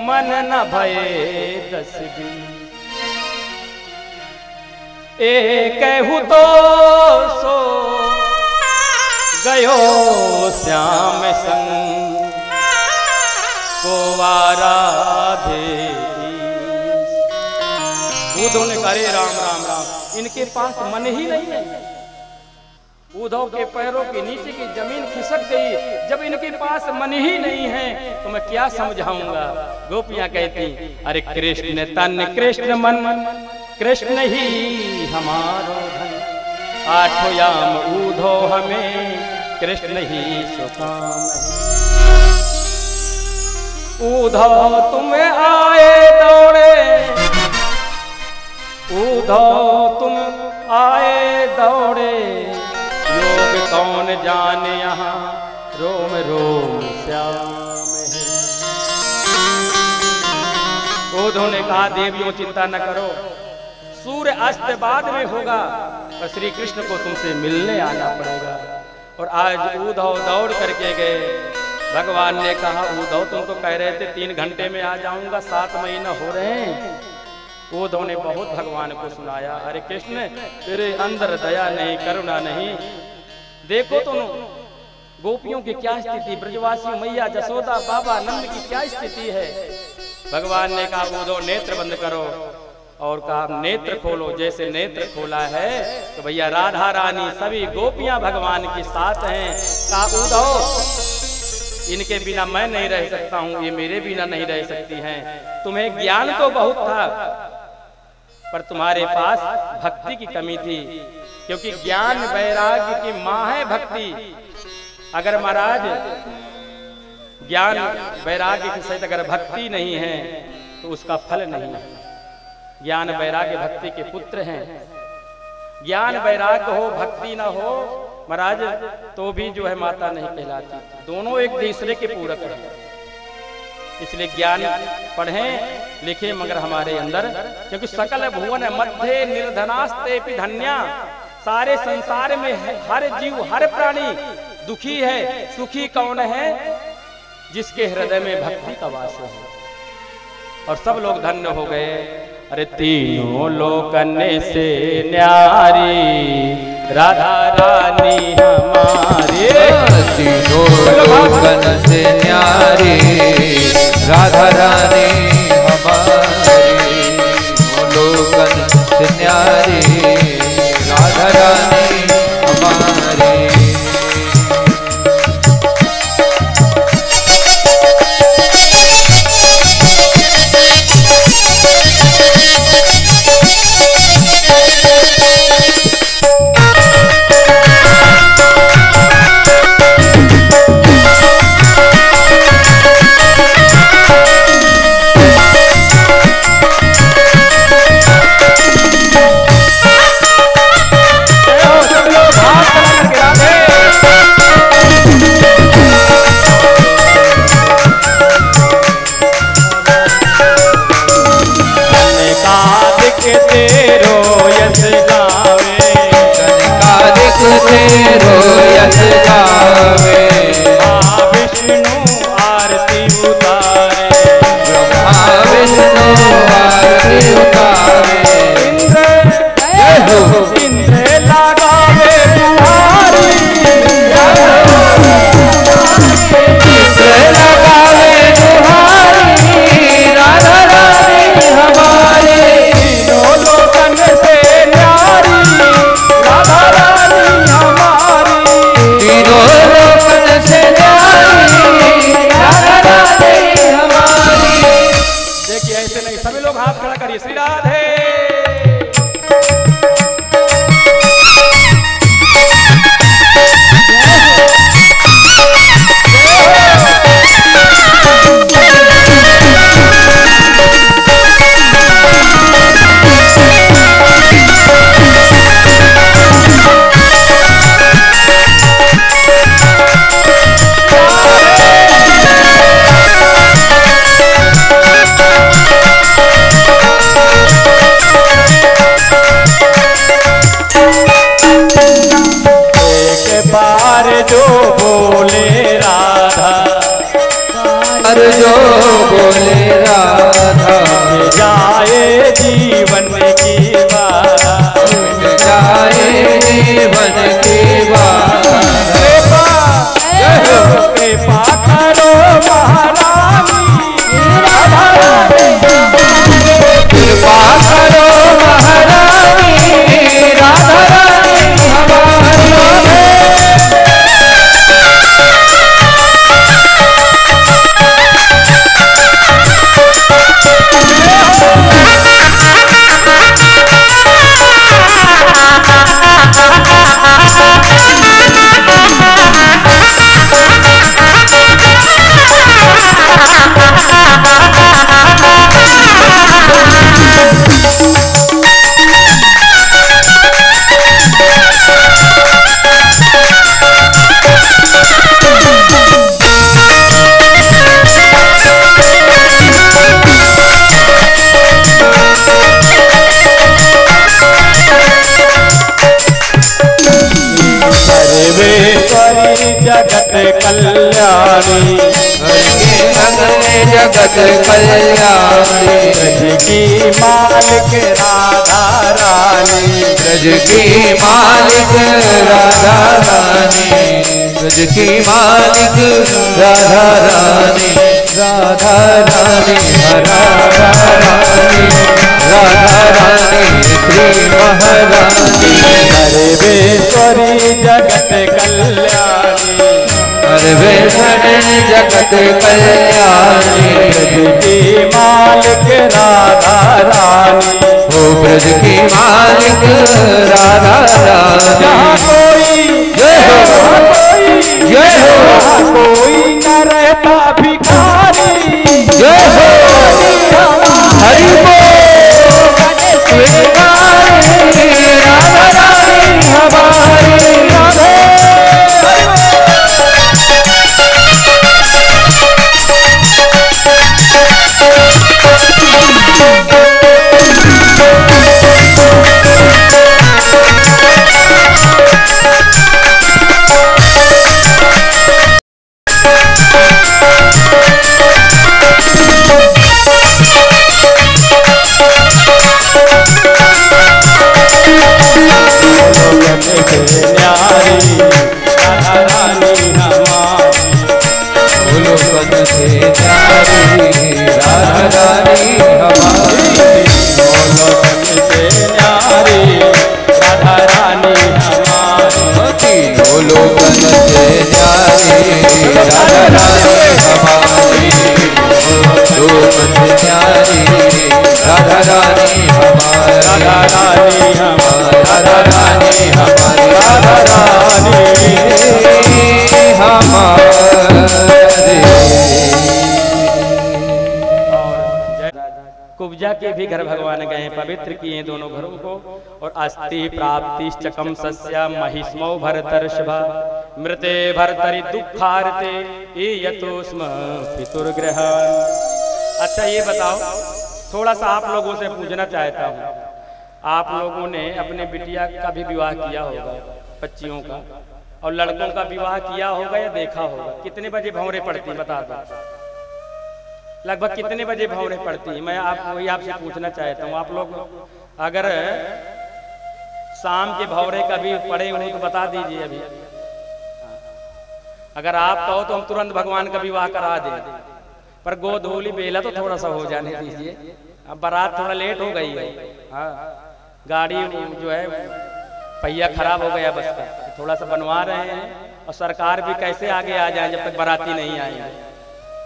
मन न भये 10 दिन, कहूँ तो सो गयो श्याम संग को आराधे। उद्धव ने कहा, राम राम राम, इनके पास मन ही नहीं है। उद्धव के पैरों के नीचे की जमीन खिसक गई। जब इनके पास मन ही नहीं है तो मैं क्या समझाऊंगा। गोपियां कहती, अरे कृष्ण तन कृष्ण मन, कृष्ण ही हमारो धन, आठों याम उद्धव हमें कृष्ण ही सुकाम। उद्धव तुम आए दौड़े, उद्धव तुम आए दौड़े, योग कौन जाने यहाँ रोम रोम श्याम है। उद्धव ने कहा, देवियों चिंता न करो, सूर्य अस्त बाद में होगा और श्री कृष्ण को तुमसे मिलने आना पड़ेगा। और आज उद्धव दौड़ करके गए। भगवान ने कहा, उद्धव तुम तो कह रहे थे 3 घंटे में आ जाऊंगा, 7 महीना हो रहे हैं। उद्धव ने बहुत भगवान को सुनाया, अरे कृष्ण तेरे अंदर दया नहीं, करुणा नहीं। देखो तुम गोपियों की क्या स्थिति, ब्रजवासी मैया जसोदा बाबा नंद की क्या स्थिति है। भगवान ने कहा, उद्धव नेत्र बंद करो। और कहा, नेत्र खोलो। जैसे नेत्र खोला है तो भैया राधा रानी सभी गोपियां भगवान के साथ हैं। कहा, उद्धव इनके बिना मैं नहीं रह सकता हूं, ये मेरे बिना नहीं रह सकती हैं। तुम्हें ज्ञान तो बहुत था पर तुम्हारे पास भक्ति की कमी थी, क्योंकि ज्ञान वैराग्य की मां है भक्ति। अगर महाराज ज्ञान वैराग्य के सहित अगर भक्ति नहीं है तो उसका फल नहीं है। ज्ञान वैराग्य भक्ति के पुत्र हैं। ज्ञान वैराग्य हो भक्ति ना हो महाराज तो भी जो है माता नहीं कहलाती। दोनों एक दूसरे के पूरक हैं। इसलिए ज्ञान पढ़ें लिखें मगर हमारे अंदर, क्योंकि सकल भुवन मध्य निर्धनास्ते धन्या, सारे संसार में हर जीव हर प्राणी दुखी है, सुखी कौन है? जिसके हृदय में भक्ति का वास हो। और सब लोग धन्य हो गए। अरे तीनों लोकन से न्यारी राधा रानी हमारी, तीनों लोकन से न्यारी राधा रानी हमारी, तीनों लोकन से न्यारी राधा रानी हमारी। जो बोले राधा जाए जीवन की बाधा, जाए जीवन की बाधा। कृपा करो महारानी, कृपा करो महारानी राधा रानी हमारी। जगत कल्याणी, जगत कल्याणी, ब्रज की मालिक राधा रानी, ब्रज की मालिक राधा रानी, ब्रज की मालिक राधा रानी, राधा रानी राधा रानी, राधा रानी श्री महारानी। सर्वेश्वरी जगत कल्याणी, सर्वेश्वरी जगत कल्याणी, ब्रज की मालिक राधा रानी, ओ ब्रज की मालिक राधा रानी। जहाँ कोई जय हो, जय हो, कोई न रहता भिखारी, जय हो, हरि बोल राधा रानी हमारी। से न्यारी राधा रानी हमारी, गोलोकन से न्यारी राधा रानी हमारी, गोलोकन से न्यारी राधा रानी हमारी, गोलोकन से न्यारी राधा रानी हमारी, गोलोकन से न्यारी राधा रानी हमारी, राधा रानी हमारी, राधा रानी हमारी, राधा रानी हमारी। कुब्जा के भी घर भगवान गए, पवित्र किए दोनों घरों को। और अस्ति प्राप्ति चकम सस्या महिष्मौ भरतर्षभा, मृते भरतरि दुखारते ये यतोस्म पितुर्ग्रहान। अच्छा ये बताओ, थोड़ा सा आप लोगों से पूछना चाहता हूँ, आप लोगों ने अपने बिटिया का भी विवाह किया होगा, बच्चियों का, और लड़कों का विवाह किया होगा या देखा होगा। कितने बजे भंवरे पड़ती बता दो, लगभग कितने बजे भंवरे पड़ती? मैं वही आपसे पूछना चाहता हूँ। आप लोग अगर शाम के भंवरे कभी पड़े हुए तो बता दीजिए अभी। अगर आप कहो तो हम तुरंत भगवान का विवाह करा दें, पर गोधूली बेला तो थोड़ा सा हो जाने दीजिए। अब बारात थोड़ा लेट हो गई है, हाँ, गाड़ी जो है पहिया खराब हो गया बस का, थोड़ा सा बनवा रहे हैं। और सरकार भी कैसे आगे आ जाए जब तक बाराती नहीं आए हैं,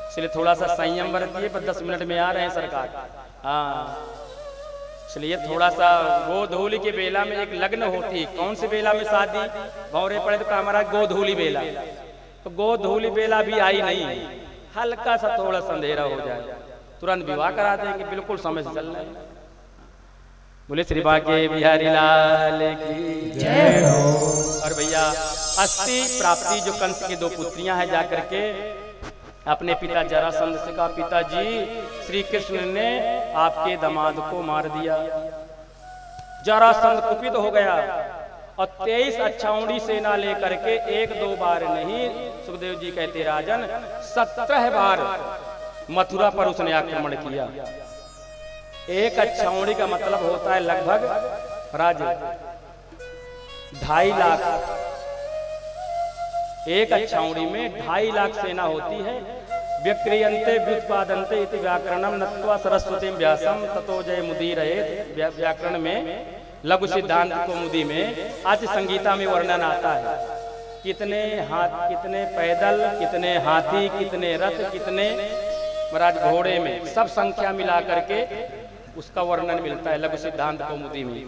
इसलिए थोड़ा सा संयम बरतिए। पर 10 मिनट में आ रहे हैं सरकार, हाँ, इसलिए थोड़ा सा गोधूली के बेला में एक लग्न होती है। कौन से बेला में शादी भंवरे पड़े? तो हमारा गोधूली बेला, तो गोधूली बेला भी आई नहीं, हल्का सा थोड़ा सा अंधेरा हो जाए तुरंत विवाह करा देंगे, बिल्कुल समय से चलना है। बोले श्री बांके बिहारी लाल की जय हो। और भैया अस्ति प्राप्ति जो कंस की 2 पुत्रियां हैं, जाकर के अपने पिता जरासंध से कहा, पिताजी श्री कृष्ण ने आपके दामाद को मार दिया। जरासंध कुपित हो गया और 23 अच्छाउणी सेना लेकर के 1-2 बार नहीं, सुखदेव जी कहते राजन 17 बार मथुरा पर उसने आक्रमण किया। एक अच्छाउणी का मतलब होता है लगभग राजे 2.5 लाख। एक अच्छाउणी में 2.5 लाख सेना होती है। व्यक्रियन्ते व्युत्पादन्ते इति व्याकरणम नत्वा सरस्वती व्यासम ततो जय मुदीरयेत्। व्याकरण में लघु सिद्धांत कौमुदी में आज संगीता में वर्णन आता है, कितने हाथ, कितने पैदल, कितने हाथी, कितने रथ, कितने महाराज घोड़े में, सब संख्या मिला करके उसका वर्णन मिलता है लघु सिद्धांत कौमुदी में।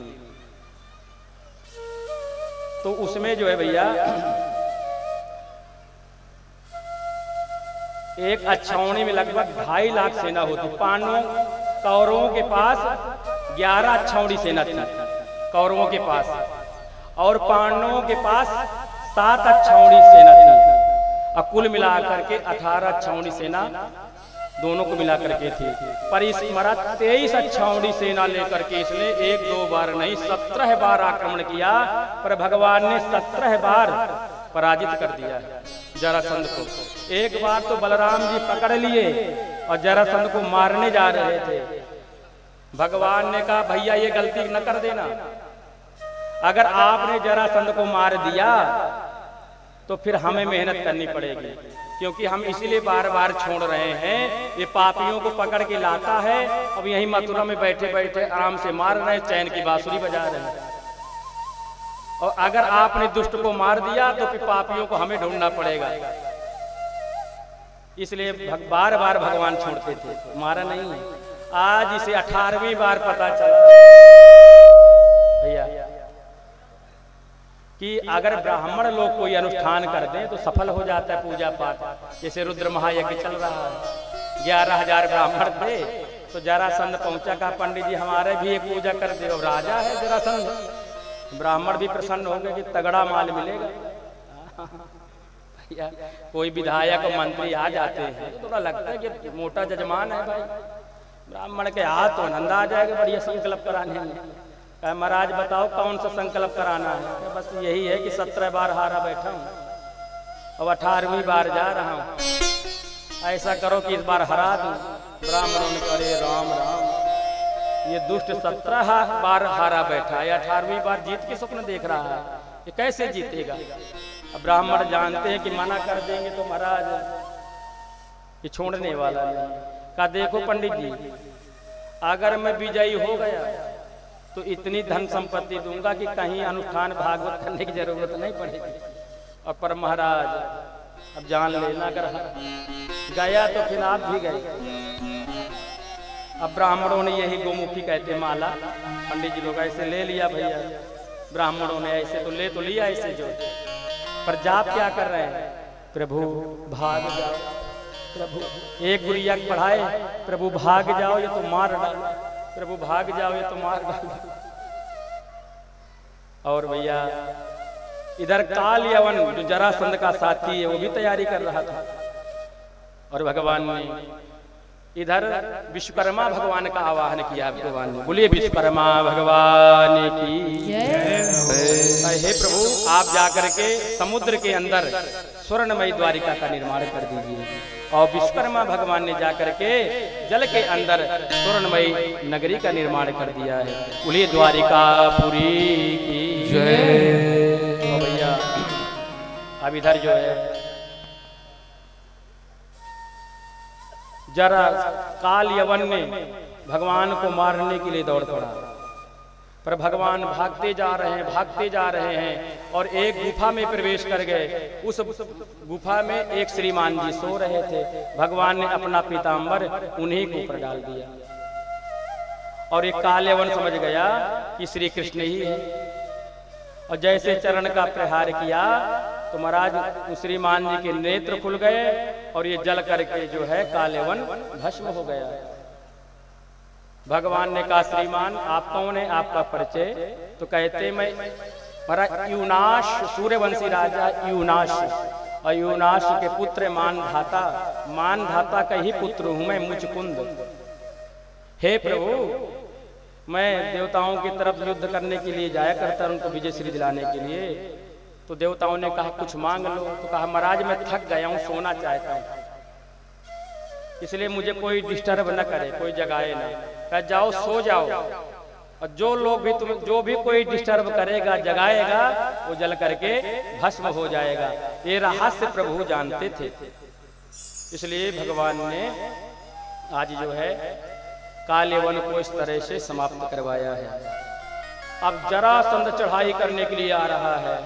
तो उसमें जो है भैया एक अच्छाउणी में लगभग 2.5 लाख सेना होती। पांडवों कौरवों के पास 11 अच्छाउणी सेना थी कौरवों के पास, और पांडवों के पास 7 अच्छाउणी सेना थी, और कुल मिलाकर के 18 अच्छाउणी सेना दोनों को मिलाकर के थी। पर इस महाराज 23 अच्छाउणी सेना लेकर के इसने 1-2 बार नहीं 17 बार आक्रमण किया, पर भगवान ने 17 बार पराजित कर दिया जरासंध को। एक बार तो बलराम जी पकड़ लिए और जरासंध को मारने जा रहे थे। भगवान ने कहा भैया ये गलती न कर देना, अगर आपने जरासंध को मार दिया तो फिर हमें मेहनत करनी पड़ेगी, क्योंकि हम इसीलिए बार बार छोड़ रहे हैं। ये पापियों को पकड़ के लाता है, अब यहीं मथुरा में बैठे बैठे आराम से मार रहे हैं, चैन की बांसुरी बजा रहे हैं। और अगर आपने दुष्ट को मार दिया तो फिर पापियों को हमें ढूंढना पड़ेगा, इसलिए बार बार भगवान छोड़ते थे, मारा नहीं है। आज इसे 18वीं बार पता चला भैया कि अगर ब्राह्मण लोग कोई अनुष्ठान कर दें तो सफल हो जाता है पूजा पाठ। जैसे रुद्र महायज्ञ चल रहा है, 11,000 ब्राह्मण थे, तो जरासंध पहुंचा, कहा पंडित जी हमारे भी एक पूजा कर दे। और राजा है जरासंध, ब्राह्मण भी प्रसन्न हो गए कि तगड़ा माल मिलेगा। भैया कोई विधायक और मंत्री आ जाते हैं तो थोड़ा लगता है कि मोटा जजमान है भाई, ब्राह्मण के हाथ तो आनंद आ जाएगा बढ़िया संकल्प कराने में। महाराज बताओ कौन सा संकल्प कराना है? बस यही है कि 17 बार हारा बैठा हूँ, अब 18वीं बार जा रहा हूँ, ऐसा करो कि इस बार हरा दूं। ब्राह्मणों ने करे राम राम, ये दुष्ट 17 बार हारा बैठा है, 18वीं बार जीत के स्वप्न देख रहा है, ये कैसे जीतेगा? अब ब्राह्मण जानते हैं कि मना कर देंगे तो महाराज ये छोड़ने वाला नहीं। कहा देखो पंडित जी, अगर मैं विजयी हो गया तो इतनी धन संपत्ति दूंगा कि कहीं अनुष्ठान भागवत करने की जरूरत नहीं पड़ेगी। और पर महाराज अब जान लेना, अगर गया तो फिर आप भी गए। अब ब्राह्मणों ने यही गोमुखी कहते माला, पंडित जी लोग ऐसे ले लिया भैया, ब्राह्मणों ने ऐसे तो ले तो लिया ऐसे जो, पर जाप क्या कर रहे हैं? प्रभु भाग जाओ, प्रभु एक गुरिया पढ़ाए, प्रभु भाग जाओ ये तो मार डालो, प्रभु भाग जाओ ये तो मार डालो। और भैया इधर काल यवन जो जरासंध का साथी है वो भी तैयारी कर रहा था। और भगवान ने इधर विश्वकर्मा भगवान का आवाहन किया। भगवान ने बोलिए विश्वकर्मा भगवान की जय। हे प्रभु आप जाकर के समुद्र के अंदर स्वर्णमयी द्वारिका का निर्माण कर दीजिए। और विश्वकर्मा भगवान ने जाकर के जल के अंदर स्वर्णमयी नगरी का निर्माण कर दिया है। बोलिए द्वारिकापुरी की जय। तो भैया अब इधर जो है जरा काल यवन ने भगवान को मारने के लिए दौड़ पड़ा, पर भगवान भागते जा रहे हैं और एक गुफा में प्रवेश कर गए। उस गुफा में एक श्रीमान जी सो रहे थे। भगवान ने अपना पीताम्बर उन्हीं के ऊपर डाल दिया और एक काल यवन समझ गया कि श्री कृष्ण ही है। और जैसे चरण का प्रहार किया तो महाराज श्रीमान जी के नेत्र खुल गए और ये जल करके जो है कालेवन भस्म हो गया। भगवान ने कहा श्रीमान आप कौन है, आपका परिचय? तो कहते मैं महाराज यूनाश, सूर्यवंशी राजा यूनाश, और यूनाश के पुत्र मानधाता का ही पुत्र हूं मैं, मुचकुंद। हे प्रभु मैं देवताओं की तरफ युद्ध करने के लिए जाया करता, उनको विजय श्री दिलाने के लिए। तो देवताओं ने कहा कुछ मांग लो। तो कहा महाराज मैं थक गया हूं, सोना चाहता हूं, इसलिए मुझे कोई डिस्टर्ब न करे, कोई जगाए ना। कहा जाओ सो जाओ, और जो लोग भी तुम्हें जो भी कोई डिस्टर्ब करेगा जगाएगा वो जल करके भस्म हो जाएगा। ये रहस्य प्रभु जानते थे, इसलिए भगवान ने आज जो है कालेवन को इस तरह से समाप्त करवाया है। अब जरासंध चढ़ाई करने के लिए आ रहा है।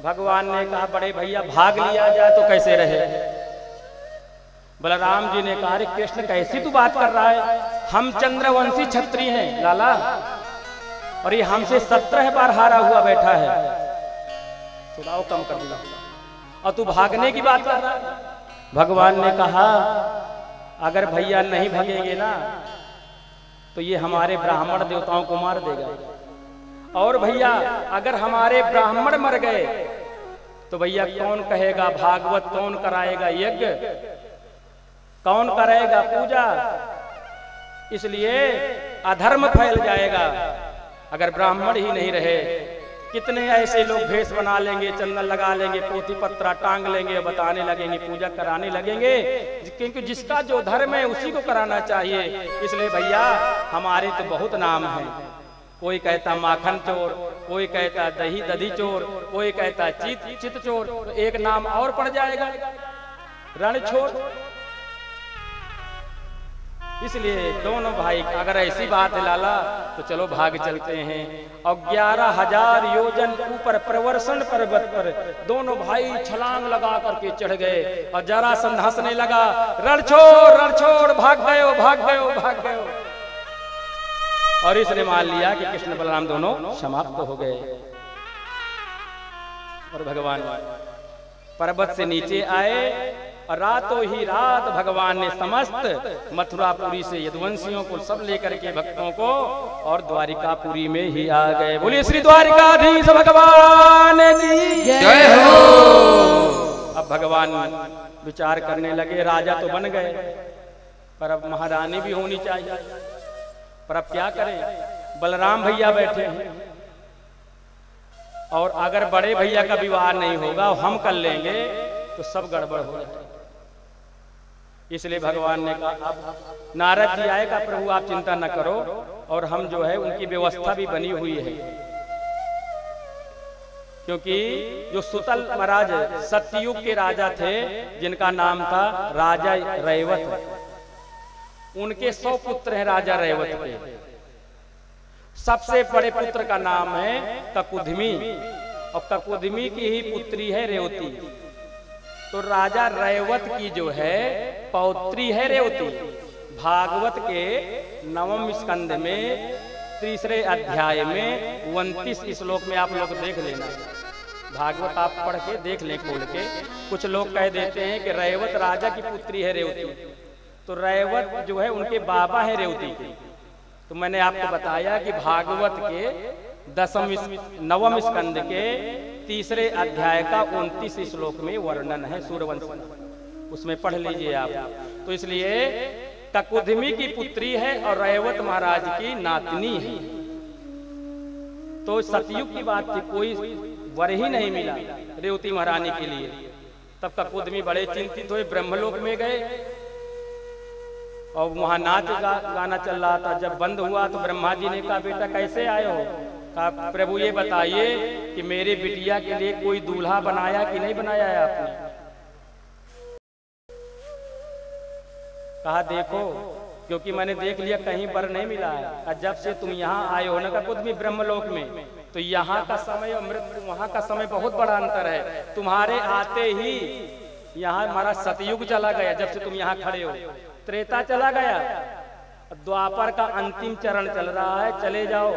भगवान ने कहा बड़े भैया भाग लिया जाए तो कैसे रहे? बलराम जी ने कहा कृष्ण कैसी तू बात कर रहा है, हम चंद्रवंशी क्षत्रिय हैं लाला, और ये हमसे 17 बार हारा हुआ बैठा है, थोड़ा कम कर दिया, और तू भागने की बात कर रहा है। भगवान ने कहा अगर भैया नहीं भागेंगे ना तो ये हमारे ब्राह्मण देवताओं को मार देगा, और भैया अगर हमारे ब्राह्मण मर गए तो भैया कौन कहेगा भागवत, कौन कराएगा यज्ञ, कौन करेगा पूजा? इसलिए अधर्म फैल जाएगा अगर ब्राह्मण ही नहीं रहे। कितने ऐसे लोग भेष बना लेंगे, चंदन लगा लेंगे, पोथी पत्रा टांग लेंगे, बताने लगेंगे, पूजा कराने लगेंगे, क्योंकि जिसका जो धर्म है उसी को कराना चाहिए। इसलिए भैया हमारे तो बहुत नाम है, कोई कहता माखन चोर, कोई कहता दही दधी चोर, कोई कहता चित चोर, तो एक नाम और पड़ जाएगा रणछोड़। इसलिए दोनों भाई अगर ऐसी बात है लाला तो चलो भाग चलते हैं। और 11,000 योजन ऊपर प्रवर्षण पर्वत पर दोनों भाई छलांग लगा करके चढ़ गए, और जरासंध हंसने लगा, रणछोड़ रणछोड़ भाग गयो भाग गयो भाग गयो। और इसने मान लिया कि कृष्ण बलराम दोनों समाप्त हो गए। और भगवान पर्वत से नीचे आए, और रातों ही रात भगवान ने समस्त मथुरापुरी से यदुवंशियों को सब लेकर के भक्तों को और द्वारिकापुरी में ही आ गए। बोलिए श्री द्वारिकाधीश भगवान की जय हो। अब भगवान विचार करने लगे, राजा तो बन गए पर अब महारानी भी होनी चाहिए, पर अब क्या करें? बलराम भैया बैठे हैं, और अगर बड़े भैया का विवाह नहीं होगा हम कर लेंगे तो सब गड़बड़ हो जाए। इसलिए भगवान ने कहा अब नारद जी आएगा, प्रभु आप चिंता न करो, और हम जो है उनकी व्यवस्था भी बनी हुई है। क्योंकि जो सुतल महाराज सतयुग के राजा थे, जिनका नाम था राजा रैवत, उनके 100 पुत्र हैं राजा रैवत के। सबसे बड़े पुत्र का नाम है ककुधमी, और ककुधमी की ही पुत्री है रेवती। तो राजा रैवत की जो है पौत्री है रेवती। भागवत के 9वें स्कंद में 3रे अध्याय में 29 श्लोक में आप लोग देख लेना। भागवत आप पढ़ के देख लें खोल के। कुछ लोग कह देते हैं कि रैवत राजा की पुत्री है रेवती, तो रैवत जो है उनके बाबा है रेवती के। तो मैंने आपको बताया कि भागवत के 9वें स्कंद के 3रे अध्याय का 29 श्लोक में वर्णन है सूर्यवंश, उसमें पढ़ लीजिए आप। तो इसलिए ककुधमी की पुत्री है और रैवत महाराज की नातनी है। तो सतयुग की बात थी, कोई वर ही नहीं मिला रेवती महारानी के लिए। तब ककुधमी बड़े चिंतित हुए, ब्रह्मलोक में गए और वहां नाच गाना चल रहा था। जब बंद हुआ तो ब्रह्मा जी ने कहा, बेटा कैसे आए हो? कहा, प्रभु ये बताइए कि मेरे बिटिया के लिए कोई दूल्हा बनाया कि नहीं बनाया है आपने? कहा, देखो, क्योंकि मैंने देख लिया कहीं वर नहीं मिला है। और जब से तुम यहाँ आए हो ना ककुधमी ब्रह्मलोक में, तो यहाँ का समय और मृत्यु वहाँ का समय बहुत बड़ा अंतर है। तुम्हारे आते ही यहाँ हमारा सतयुग चला गया, जब से तुम यहाँ खड़े हो। त्रेता चला गया, द्वापर का अंतिम चरण चल रहा है, चले जाओ।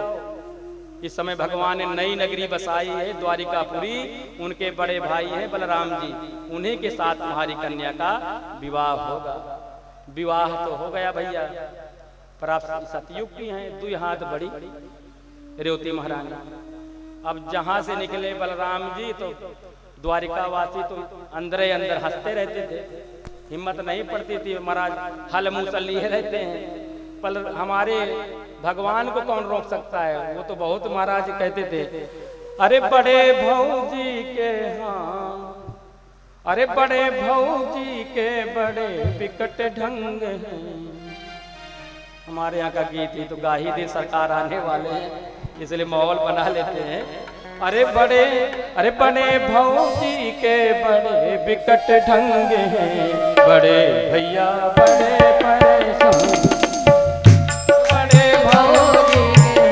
इस समय भगवान ने नई नगरी बसाई है द्वारिकापुरी, उनके बड़े भाई हैं बलराम जी, उन्हीं के साथ तुम्हारी कन्या का विवाह होगा। विवाह तो हो गया भैया, पर आप सतयुग की हैं, 2 हाथ बड़ी रेवती महारानी। अब जहां से निकले बलराम जी तो द्वारिकावासी तो अंदर ही अंदर हंसते रहते थे, हिम्मत नहीं पड़ती थी। महाराज हल मूसल लिए रहते हैं, पर हमारे भगवान को कौन रोक सकता है? वो तो बहुत महाराज कहते थे, अरे बड़े भौजी के हाँ, अरे बड़े भौजी के बड़े विकट ढंग हैं। हमारे यहाँ का गीत ही तो गा ही दे, सरकार आने वाले हैं इसलिए माहौल बना लेते हैं। अरे बड़े भौजी के बड़े विकट ढंग हैं, बड़े भैया बड़े परेशान, बड़े भौजी के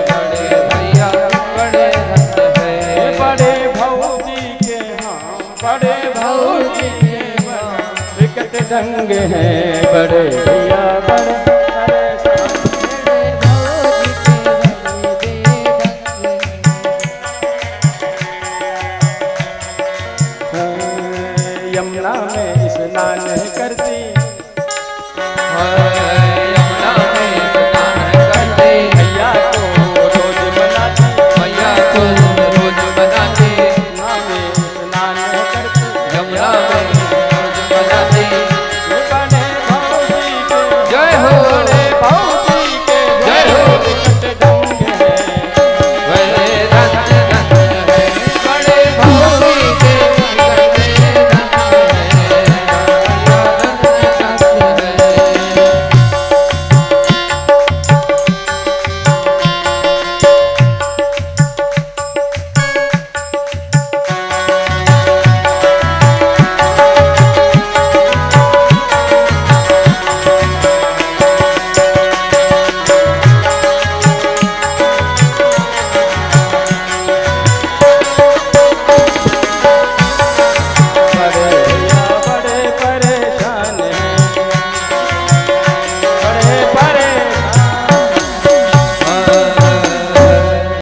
बड़े भैया बड़े रंग है, बड़े भौजी के हाँ, बड़े भौजी के विकट ढंग हैं, बड़े भैया बड़े यमुना में स्नान करती, यमुना में स्नान करते, भैया को रोज बनाती, भैया को रोज बनाते, यमुना में स्नान करती, यमुना